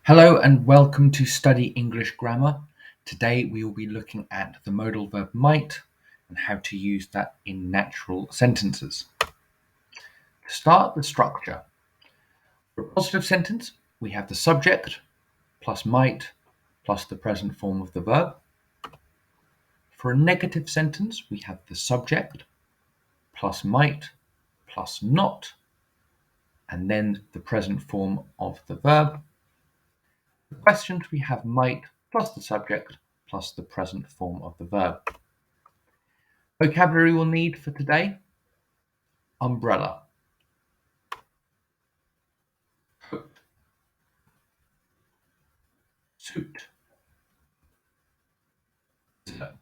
Hello and welcome to Study English Grammar. Today we will be looking at the modal verb might and how to use that in natural sentences. To start the structure, for a positive sentence, we have the subject plus might plus the present form of the verb. For a negative sentence, we have the subject plus might plus not and then the present form of the verb. For questions, we have might plus the subject plus the present form of the verb. Vocabulary we'll need for today: umbrella, coat, suit, dessert.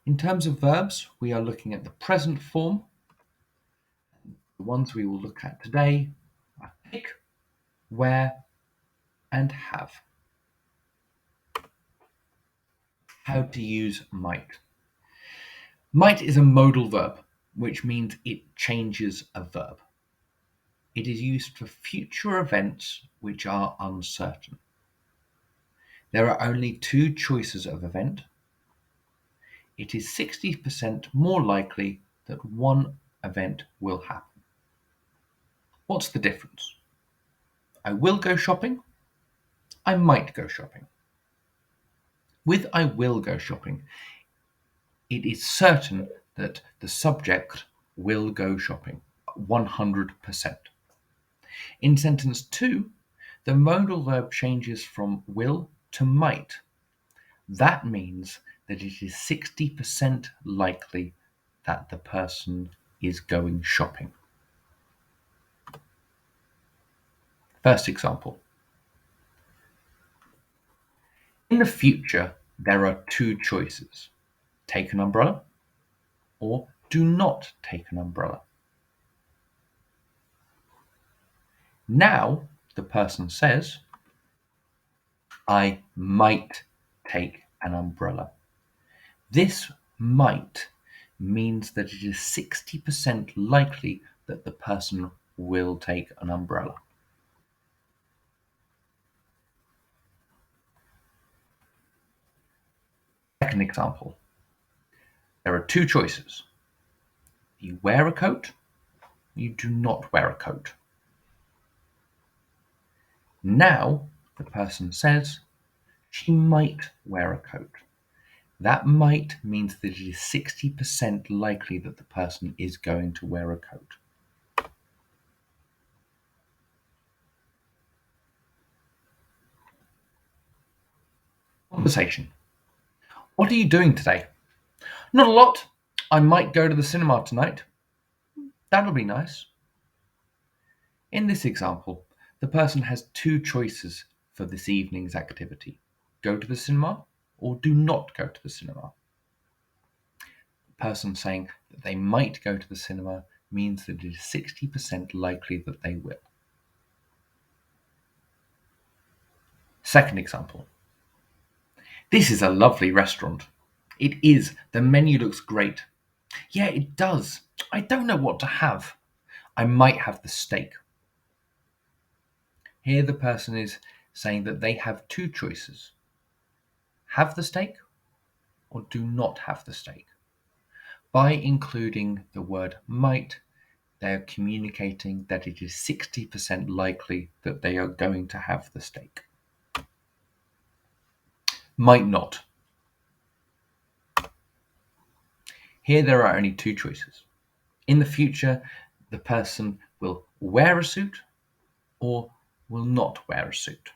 In terms of verbs, we are looking at the present form. The ones we will look at today are take, wear, and have. How to use might. Might is a modal verb, which means it changes a verb. It is used for future events which are uncertain. There are only two choices of event. It is 60% more likely that one event will happen. What's the difference? I will go shopping. I might go shopping. With I will go shopping, it is certain that the subject will go shopping 100%. In sentence 2, the modal verb changes from will to might. That means that it is 60% likely that the person is going shopping. First example. In the future, there are two choices: take an umbrella or do not take an umbrella. Now, the person says, I might take an umbrella. This might means that it is 60% likely that the person will take an umbrella. Second example. There are two choices. You wear a coat, you do not wear a coat. Now, the person says, she might wear a coat. That might means that it is 60% likely that the person is going to wear a coat. Conversation. What are you doing today? Not a lot. I might go to the cinema tonight. That'll be nice. In this example, the person has two choices for this evening's activity: go to the cinema or do not go to the cinema. The person saying that they might go to the cinema means that it is 60% likely that they will. Second example. This is a lovely restaurant. It is. The menu looks great. Yeah, it does. I don't know what to have. I might have the steak. Here the person is saying that they have two choices: have the steak or do not have the steak. By including the word might, they are communicating that it is 60% likely that they are going to have the steak. Might not. Here there are only two choices. In the future, the person will wear a suit or will not wear a suit.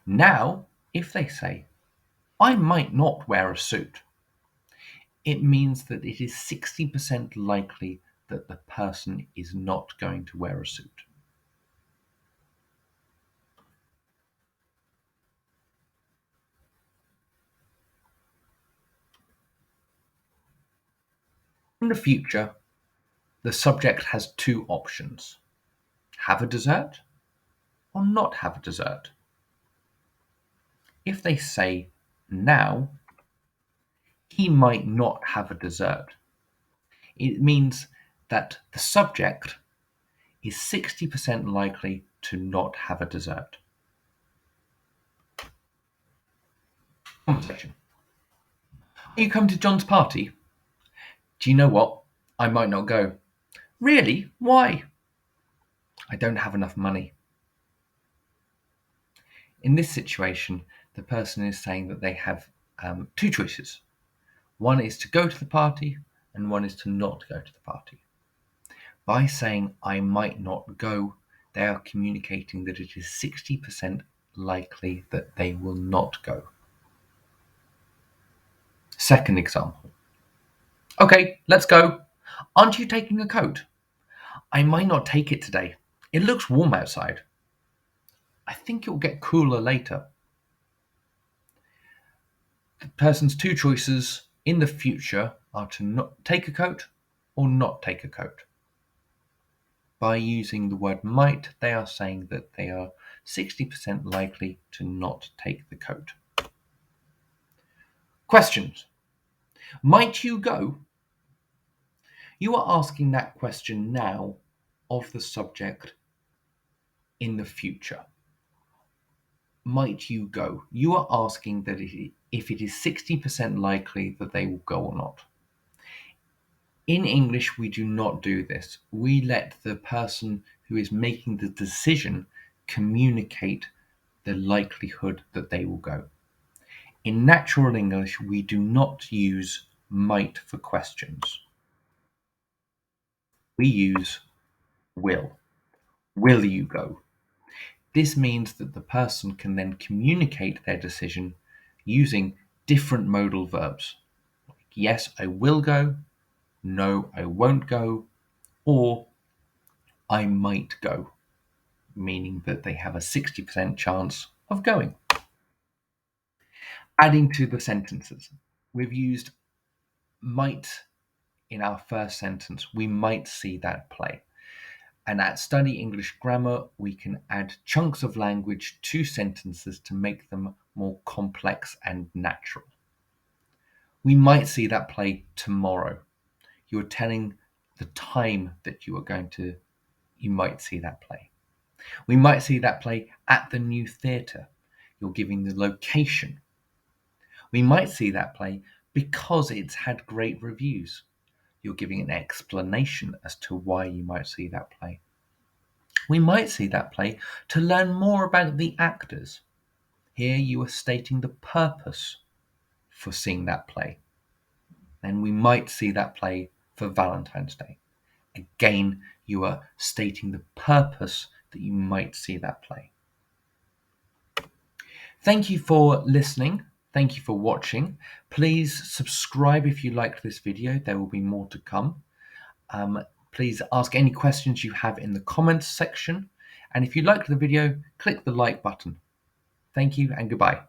Now, if they say, I might not wear a suit, it means that it is 60% likely that the person is not going to wear a suit. In the future, the subject has two options: have a dessert or not have a dessert. If they say now, he might not have a dessert, it means that the subject is 60% likely to not have a dessert. Conversation. Are you coming to John's party? Do you know what? I might not go. Really? Why? I don't have enough money. In this situation, the person is saying that they have two choices. One is to go to the party, and one is to not go to the party. By saying I might not go, they are communicating that it is 60% likely that they will not go. Second example. Okay, let's go. Aren't you taking a coat? I might not take it today. It looks warm outside. I think it will get cooler later. The person's two choices in the future are to not take a coat or not take a coat. By using the word might, they are saying that they are 60% likely to not take the coat. Questions. Might you go? You are asking that question now of the subject in the future. Might you go? You are asking that if it is 60% likely that they will go or not. In English, we do not do this. We let the person who is making the decision communicate the likelihood that they will go. In natural English, we do not use might for questions. We use will. Will you go? This means that the person can then communicate their decision using different modal verbs. Like, yes, I will go. No, I won't go. Or I might go, meaning that they have a 60% chance of going. Adding to the sentences, we've used might in our first sentence. We might see that play. And at Study English Grammar, we can add chunks of language to sentences to make them more complex and natural. We might see that play tomorrow. You're telling the time that you might see that play. We might see that play at the new theatre. You're giving the location. We might see that play because it's had great reviews. You're giving an explanation as to why you might see that play. We might see that play to learn more about the actors. Here you are stating the purpose for seeing that play. Then we might see that play for Valentine's Day. Again, you are stating the purpose that you might see that play. Thank you for listening. Thank you for watching. Please subscribe if you liked this video. There will be more to come. Please ask any questions you have in the comments section. And if you liked the video, click the like button. Thank you and goodbye.